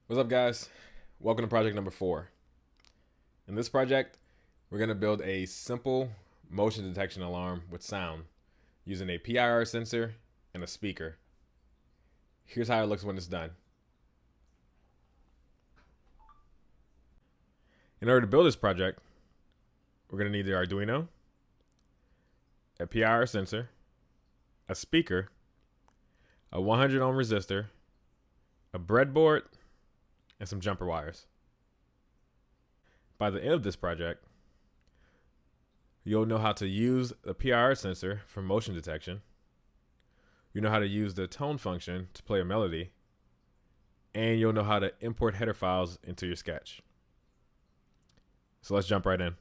What's up, guys? Welcome to project number 4. In this project, we're going to build a simple motion detection alarm with sound using a PIR sensor and a speaker. Here's how it looks when it's done. In order to build this project, we're going to need the Arduino, a PIR sensor, a speaker, a 100 ohm resistor, a breadboard, and some jumper wires. By the end of this project, you'll know how to use the PIR sensor for motion detection. You know how to use the tone function to play a melody, and you'll know how to import header files into your sketch. So let's jump right in.